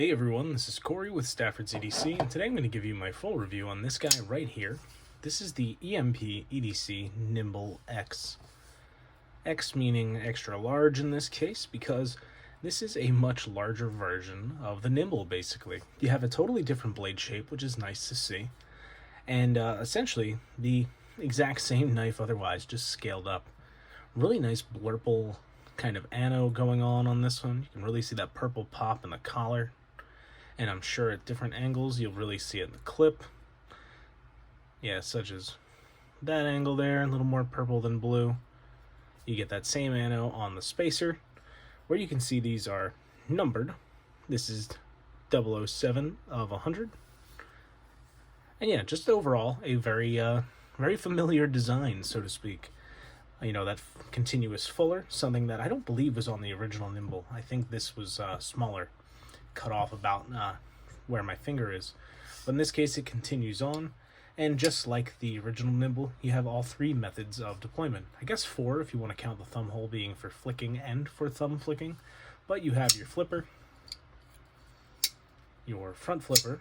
Hey everyone, this is Corey with Stafford's EDC, and today I'm going to give you my full review on this guy right here. This is the EMP EDC Nymble X. X meaning extra large in this case, because this is a much larger version of the Nymble, basically. You have a totally different blade shape, which is nice to see, and essentially the exact same knife otherwise, just scaled up. Really nice blurple kind of anno going on this one. You can really see that purple pop in the collar. And I'm sure at different angles you'll really see it in the clip. Yeah, such as that angle there, a little more purple than blue. You get that same anno on the spacer, where you can see these are numbered. This is 007 of 100. And yeah, just overall a very familiar design, so to speak. You know, that continuous fuller, something that I don't believe was on the original Nymble. I think this was smaller, cut off about where my finger is. But in this case, it continues on, and just like the original Nymble, you have all three methods of deployment. I guess four if you want to count the thumb hole being for flicking and for thumb flicking. But you have your flipper, your front flipper,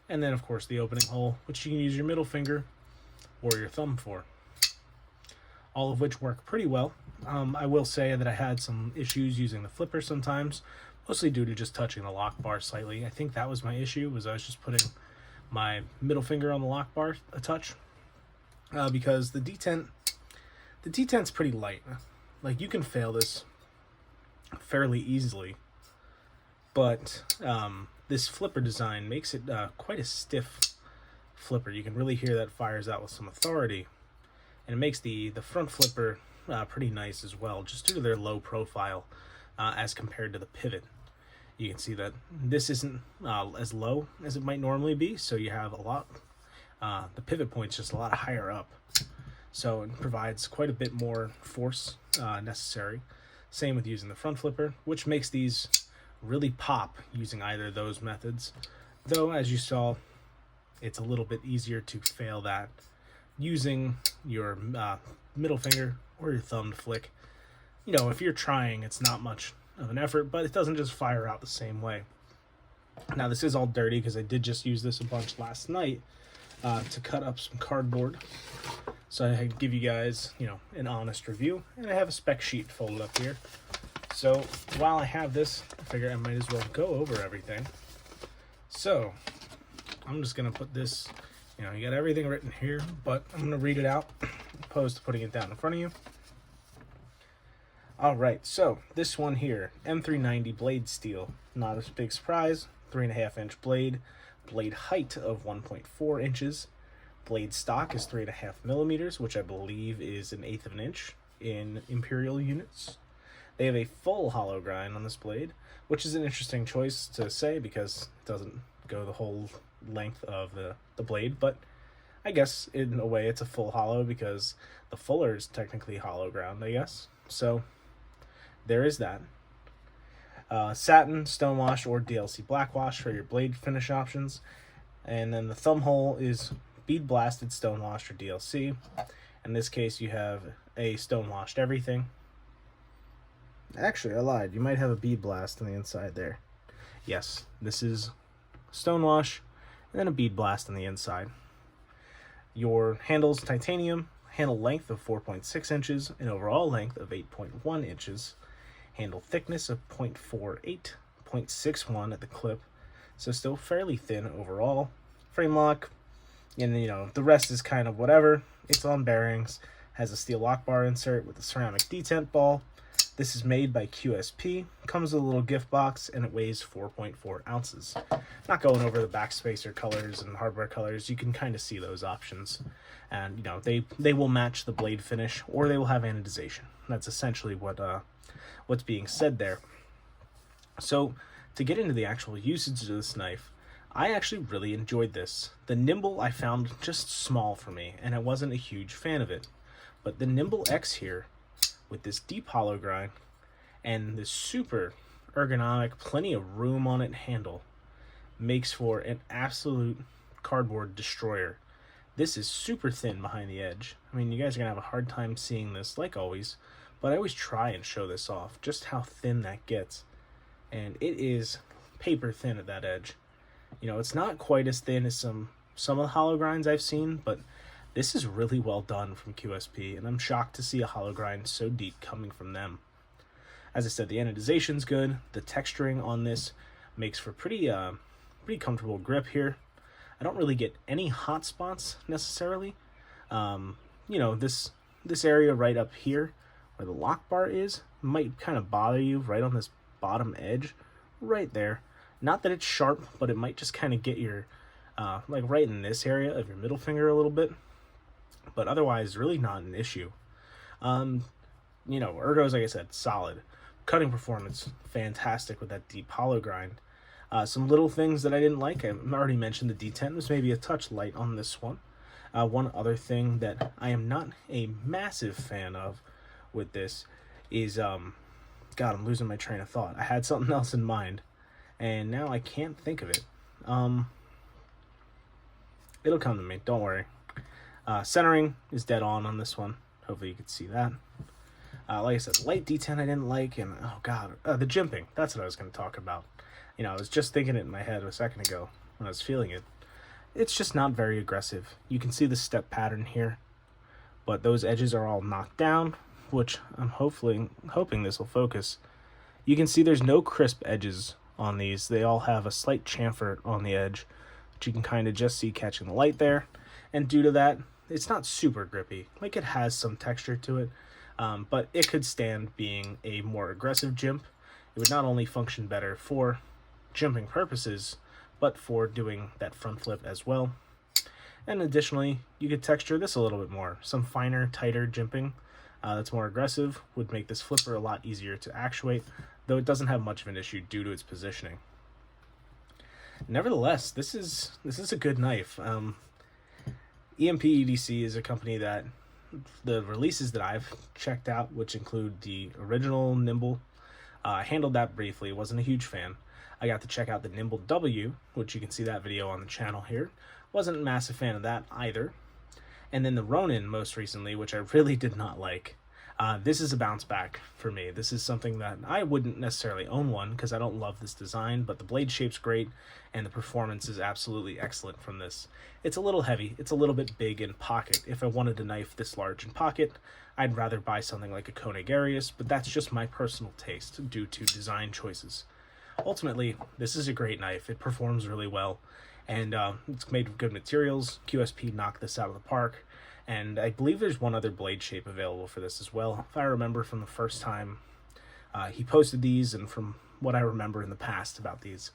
and then of course the opening hole, which you can use your middle finger or your thumb for. All of which work pretty well. I will say that I had some issues using the flipper sometimes, mostly due to just touching the lock bar slightly. I think that was my issue, was I was just putting my middle finger on the lock bar a touch, because the detent's pretty light. Like, you can fail this fairly easily, but this flipper design makes it quite a stiff flipper. You can really hear that fires out with some authority. And it makes the front flipper pretty nice as well, just due to their low profile as compared to the pivot. You can see that this isn't as low as it might normally be, so you have a lot, the pivot point's just a lot higher up. So it provides quite a bit more force necessary. Same with using the front flipper, which makes these really pop using either of those methods. Though, as you saw, it's a little bit easier to fail that using your middle finger or your thumb to flick. You know, if you're trying, it's not much of an effort, but it doesn't just fire out the same way. Now, this is all dirty because I did just use this a bunch last night to cut up some cardboard, so I can give you guys, you know, an honest review. And I have a spec sheet folded up here. So while I have this, I figure I might as well go over everything. So I'm just gonna put this. You know, you got everything written here, but I'm going to read it out opposed to putting it down in front of you. Alright, so this one here, M390 blade steel. Not a big surprise. 3.5-inch blade. Blade height of 1.4 inches. Blade stock is 3.5 millimeters, which I believe is 1/8 of an inch in imperial units. They have a full hollow grind on this blade, which is an interesting choice to say because it doesn't go the whole length of the blade, but I guess in a way it's a full hollow because the fuller is technically hollow ground, I guess. So there is that. Satin, stonewash, or DLC blackwash for your blade finish options. And then the thumb hole is bead blasted, stonewashed, or DLC. In this case, you have a stonewashed everything. Actually, I lied. You might have a bead blast on the inside there. Yes, this is stonewash, and then a bead blast on the inside. Your handle's titanium, handle length of 4.6 inches, and overall length of 8.1 inches. Handle thickness of 0.48, 0.61 at the clip, so still fairly thin overall. Frame lock, and you know, the rest is kind of whatever. It's on bearings, has a steel lock bar insert with a ceramic detent ball. This is made by QSP, comes with a little gift box, and it weighs 4.4 ounces. Not going over the backspacer colors and hardware colors, you can kind of see those options. And, you know, they will match the blade finish, or they will have anodization. That's essentially what's being said there. So, to get into the actual usage of this knife, I actually really enjoyed this. The Nymble I found just small for me, and I wasn't a huge fan of it. But the Nymble X here, with this deep hollow grind and this super ergonomic, plenty of room on it handle, makes for an absolute cardboard destroyer. This is super thin behind the edge. I mean, you guys are gonna have a hard time seeing this, like always, but I always try and show this off, just how thin that gets. and it is paper thin at that edge. You know, it's not quite as thin as some of the hollow grinds I've seen, but this is really well done from QSP, and I'm shocked to see a hollow grind so deep coming from them. As I said, the anodization's good. The texturing on this makes for pretty comfortable grip here. I don't really get any hot spots necessarily. You know, this area right up here where the lock bar is might kind of bother you right on this bottom edge right there. Not that it's sharp, but it might just kind of get your like right in this area of your middle finger a little bit, but otherwise really not an issue. You know, ergos, like I said, solid. Cutting performance, fantastic with that deep hollow grind. Some little things that I didn't like, I already mentioned the D10 was maybe a touch light on this one. One other thing that I am not a massive fan of with this is, God, I'm losing my train of thought. I had something else in mind, and now I can't think of it. It'll come to me, don't worry. Centering is dead on this one. Hopefully you can see that. Like I said, light D10 I didn't like, and oh god, the jimping, that's what I was going to talk about. You know, I was just thinking it in my head a second ago when I was feeling it. It's just not very aggressive. You can see the step pattern here, but those edges are all knocked down, which I'm hoping this will focus. You can see there's no crisp edges on these. They all have a slight chamfer on the edge, which you can kind of just see catching the light there. And due to that, it's not super grippy. Like, it has some texture to it, but it could stand being a more aggressive jimp. It would not only function better for jimping purposes, but for doing that front flip as well. And additionally, you could texture this a little bit more. Some finer, tighter jimping that's more aggressive would make this flipper a lot easier to actuate, though it doesn't have much of an issue due to its positioning. Nevertheless, this is a good knife. EMP EDC is a company that the releases that I've checked out, which include the original Nymble, I handled that briefly, wasn't a huge fan. I got to check out the Nymble W, which you can see that video on the channel here. Wasn't a massive fan of that either. And then the Ronin most recently, which I really did not like. This is a bounce back for me. This is something that I wouldn't necessarily own one because I don't love this design, but the blade shape's great and the performance is absolutely excellent from this. It's a little heavy. It's a little bit big in pocket. If I wanted a knife this large in pocket, I'd rather buy something like a Conegarius, but that's just my personal taste due to design choices. Ultimately, this is a great knife. It performs really well, and it's made of good materials. QSP knocked this out of the park, and I believe there's one other blade shape available for this as well, if I remember from the first time he posted these and from what I remember in the past about these.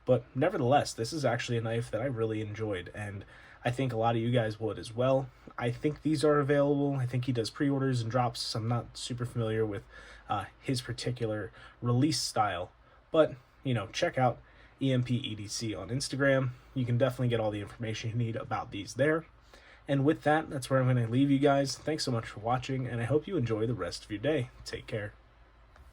But nevertheless, this is actually a knife that I really enjoyed, and I think a lot of you guys would as well. I think these are available. I think he does pre-orders and drops, so I'm not super familiar with his particular release style. But, you know, check out EMP EDC on Instagram. You can definitely get all the information you need about these there. And with that, that's where I'm going to leave you guys. Thanks so much for watching, and I hope you enjoy the rest of your day. Take care.